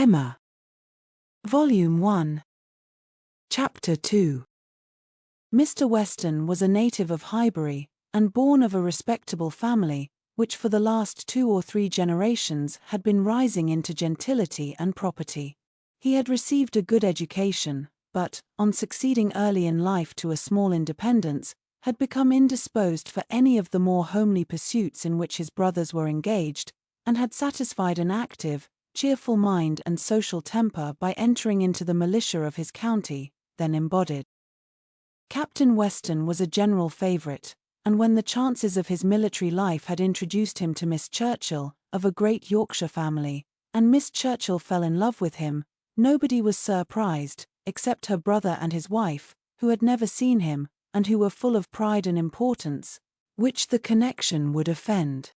Emma. Volume 1. Chapter 2. Mr. Weston was a native of Highbury, and born of a respectable family, which for the last 2 or 3 generations had been rising into gentility and property. He had received a good education, but, on succeeding early in life to a small independence, had become indisposed for any of the more homely pursuits in which his brothers were engaged, and had satisfied an active, cheerful mind and social temper by entering into the militia of his county, then embodied. Captain Weston was a general favourite, and when the chances of his military life had introduced him to Miss Churchill, of a great Yorkshire family, and Miss Churchill fell in love with him, nobody was surprised, except her brother and his wife, who had never seen him, and who were full of pride and importance, which the connection would offend.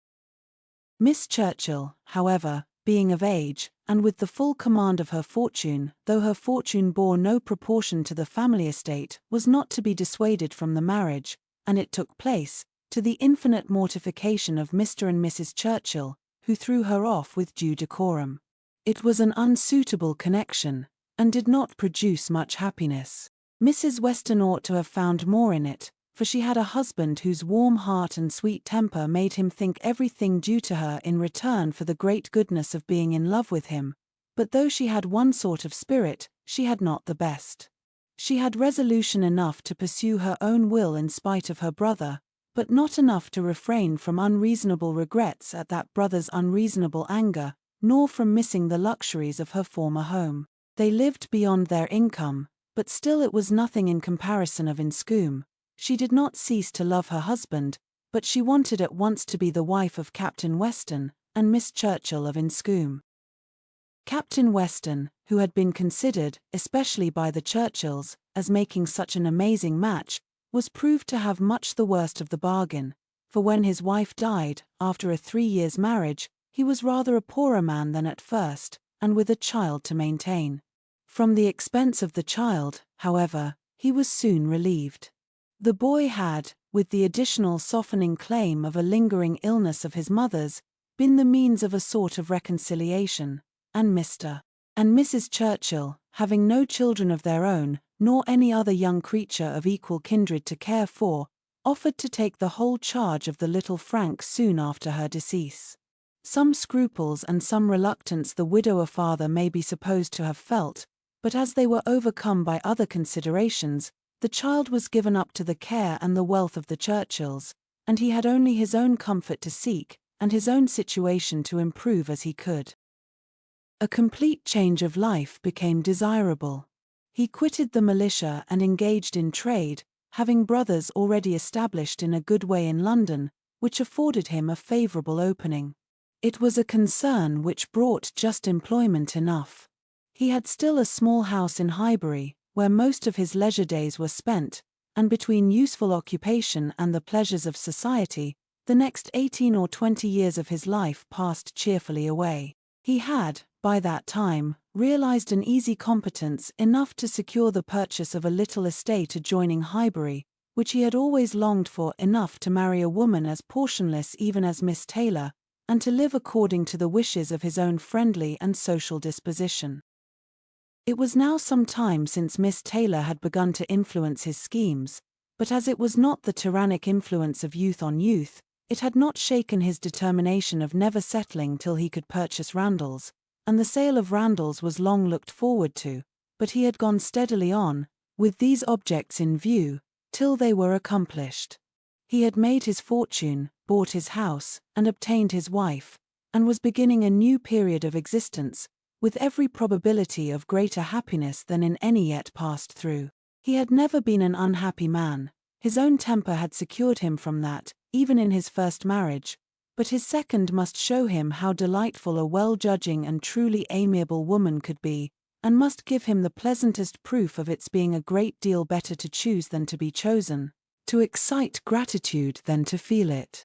Miss Churchill, however, being of age, and with the full command of her fortune, though her fortune bore no proportion to the family estate, was not to be dissuaded from the marriage, and it took place, to the infinite mortification of Mr. and Mrs. Churchill, who threw her off with due decorum. It was an unsuitable connection, and did not produce much happiness. Mrs. Weston ought to have found more in it, for she had a husband whose warm heart and sweet temper made him think everything due to her in return for the great goodness of being in love with him, but though she had one sort of spirit, she had not the best. She had resolution enough to pursue her own will in spite of her brother, but not enough to refrain from unreasonable regrets at that brother's unreasonable anger, nor from missing the luxuries of her former home. They lived beyond their income, but still it was nothing in comparison of Inscombe. She did not cease to love her husband, but she wanted at once to be the wife of Captain Weston, and Miss Churchill of Inscombe. Captain Weston, who had been considered, especially by the Churchills, as making such an amazing match, was proved to have much the worst of the bargain, for when his wife died, after a 3 years' marriage, he was rather a poorer man than at first, and with a child to maintain. From the expense of the child, however, he was soon relieved. The boy had, with the additional softening claim of a lingering illness of his mother's, been the means of a sort of reconciliation, and Mr. and Mrs. Churchill, having no children of their own, nor any other young creature of equal kindred to care for, offered to take the whole charge of the little Frank soon after her decease. Some scruples and some reluctance the widower father may be supposed to have felt, but as they were overcome by other considerations, the child was given up to the care and the wealth of the Churchills, and he had only his own comfort to seek, and his own situation to improve as he could. A complete change of life became desirable. He quitted the militia and engaged in trade, having brothers already established in a good way in London, which afforded him a favourable opening. It was a concern which brought just employment enough. He had still a small house in Highbury, where most of his leisure days were spent, and between useful occupation and the pleasures of society, the next 18 or 20 years of his life passed cheerfully away. He had, by that time, realized an easy competence enough to secure the purchase of a little estate adjoining Highbury, which he had always longed for enough to marry a woman as portionless even as Miss Taylor, and to live according to the wishes of his own friendly and social disposition. It was now some time since Miss Taylor had begun to influence his schemes, but as it was not the tyrannic influence of youth on youth, it had not shaken his determination of never settling till he could purchase Randalls, and the sale of Randalls was long looked forward to, but he had gone steadily on, with these objects in view, till they were accomplished. He had made his fortune, bought his house, and obtained his wife, and was beginning a new period of existence, with every probability of greater happiness than in any yet passed through. He had never been an unhappy man. His own temper had secured him from that, even in his first marriage, but his second must show him how delightful a well-judging and truly amiable woman could be, and must give him the pleasantest proof of its being a great deal better to choose than to be chosen, to excite gratitude than to feel it.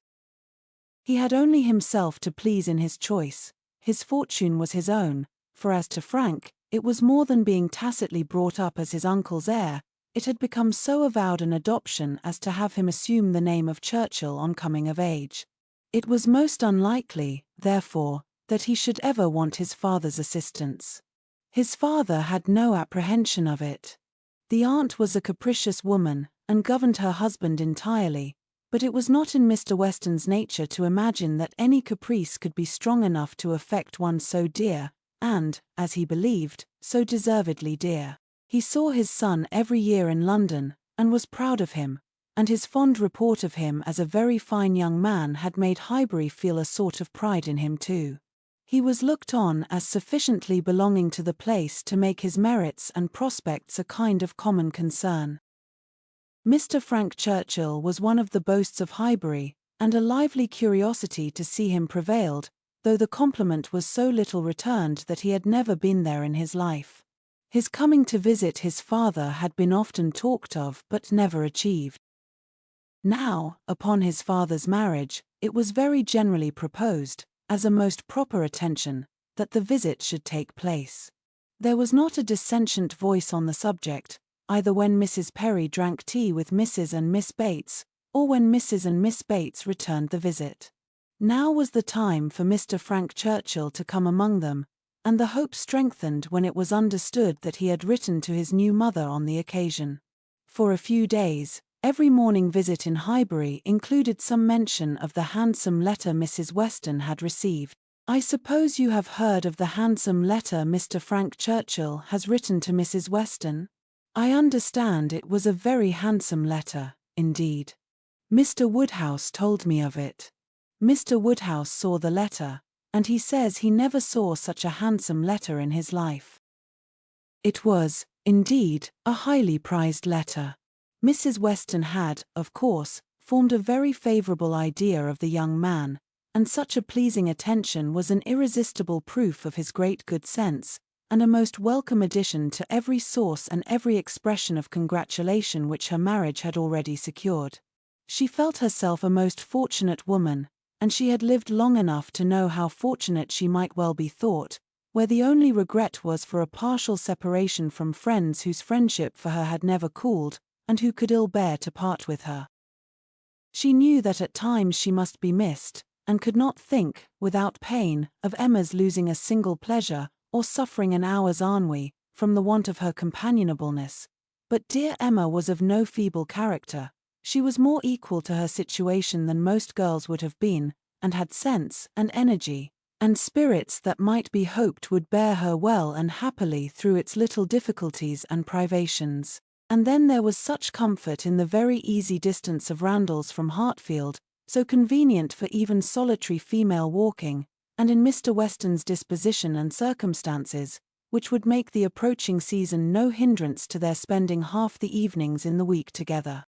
He had only himself to please in his choice. His fortune was his own, for as to Frank, it was more than being tacitly brought up as his uncle's heir, it had become so avowed an adoption as to have him assume the name of Churchill on coming of age. It was most unlikely, therefore, that he should ever want his father's assistance. His father had no apprehension of it. The aunt was a capricious woman, and governed her husband entirely, but it was not in Mr. Weston's nature to imagine that any caprice could be strong enough to affect one so dear, and, as he believed, so deservedly dear. He saw his son every year in London, and was proud of him, and his fond report of him as a very fine young man had made Highbury feel a sort of pride in him too. He was looked on as sufficiently belonging to the place to make his merits and prospects a kind of common concern. Mr. Frank Churchill was one of the boasts of Highbury, and a lively curiosity to see him prevailed, though the compliment was so little returned that he had never been there in his life. His coming to visit his father had been often talked of but never achieved. Now, upon his father's marriage, it was very generally proposed, as a most proper attention, that the visit should take place. There was not a dissentient voice on the subject, either when Mrs. Perry drank tea with Mrs. and Miss Bates, or when Mrs. and Miss Bates returned the visit. Now was the time for Mr. Frank Churchill to come among them, and the hope strengthened when it was understood that he had written to his new mother on the occasion. For a few days, every morning visit in Highbury included some mention of the handsome letter Mrs. Weston had received. "I suppose you have heard of the handsome letter Mr. Frank Churchill has written to Mrs. Weston? I understand it was a very handsome letter, indeed. Mr. Woodhouse told me of it. Mr. Woodhouse saw the letter, and he says he never saw such a handsome letter in his life. It was, indeed, a highly prized letter. Mrs. Weston had, of course, formed a very favourable idea of the young man, and such a pleasing attention was an irresistible proof of his great good sense, and a most welcome addition to every source and every expression of congratulation which her marriage had already secured. She felt herself a most fortunate woman, and she had lived long enough to know how fortunate she might well be thought, where the only regret was for a partial separation from friends whose friendship for her had never cooled, and who could ill bear to part with her. She knew that at times she must be missed, and could not think, without pain, of Emma's losing a single pleasure, or suffering an hour's ennui, from the want of her companionableness. But dear Emma was of no feeble character. She was more equal to her situation than most girls would have been, and had sense, and energy, and spirits that might be hoped would bear her well and happily through its little difficulties and privations. And then there was such comfort in the very easy distance of Randalls from Hartfield, so convenient for even solitary female walking, and in Mr. Weston's disposition and circumstances, which would make the approaching season no hindrance to their spending half the evenings in the week together.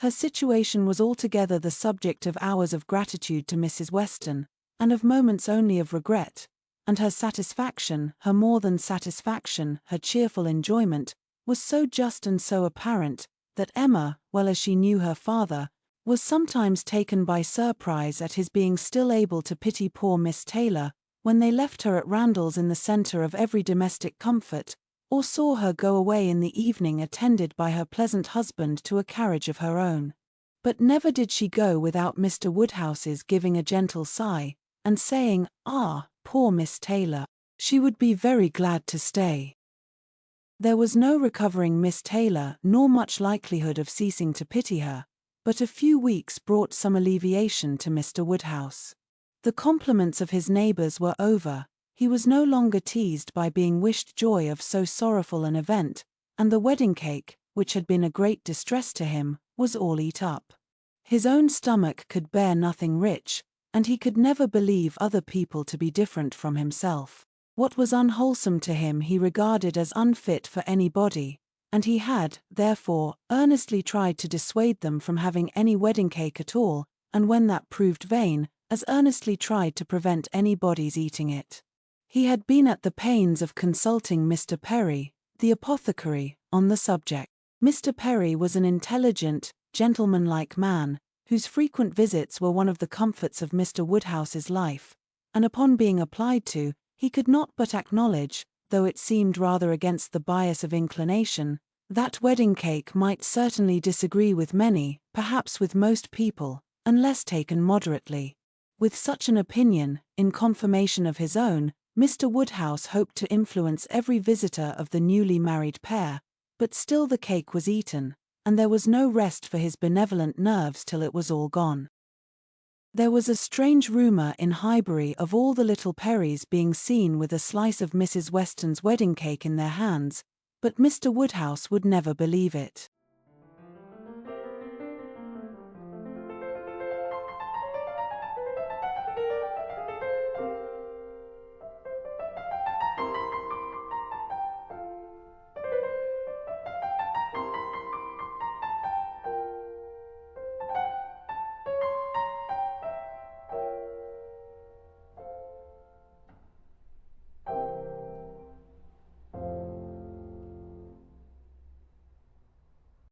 Her situation was altogether the subject of hours of gratitude to Mrs. Weston, and of moments only of regret, and her satisfaction, her more than satisfaction, her cheerful enjoyment, was so just and so apparent, that Emma, well as she knew her father, was sometimes taken by surprise at his being still able to pity poor Miss Taylor, when they left her at Randalls in the centre of every domestic comfort, or saw her go away in the evening attended by her pleasant husband to a carriage of her own. But never did she go without Mr. Woodhouse's giving a gentle sigh, and saying, "Ah, poor Miss Taylor, she would be very glad to stay." There was no recovering Miss Taylor, nor much likelihood of ceasing to pity her, but a few weeks brought some alleviation to Mr. Woodhouse. The compliments of his neighbours were over, he was no longer teased by being wished joy of so sorrowful an event, and the wedding cake, which had been a great distress to him, was all eat up. His own stomach could bear nothing rich, and he could never believe other people to be different from himself. What was unwholesome to him he regarded as unfit for anybody, and he had, therefore, earnestly tried to dissuade them from having any wedding cake at all, and when that proved vain, as earnestly tried to prevent anybody's eating it. He had been at the pains of consulting Mr. Perry, the apothecary, on the subject. Mr. Perry was an intelligent, gentlemanlike man, whose frequent visits were one of the comforts of Mr. Woodhouse's life, and upon being applied to, he could not but acknowledge, though it seemed rather against the bias of inclination, that wedding cake might certainly disagree with many, perhaps with most people, unless taken moderately. With such an opinion, in confirmation of his own, Mr. Woodhouse hoped to influence every visitor of the newly married pair, but still the cake was eaten, and there was no rest for his benevolent nerves till it was all gone. There was a strange rumour in Highbury of all the little Perrys being seen with a slice of Mrs. Weston's wedding cake in their hands, but Mr. Woodhouse would never believe it.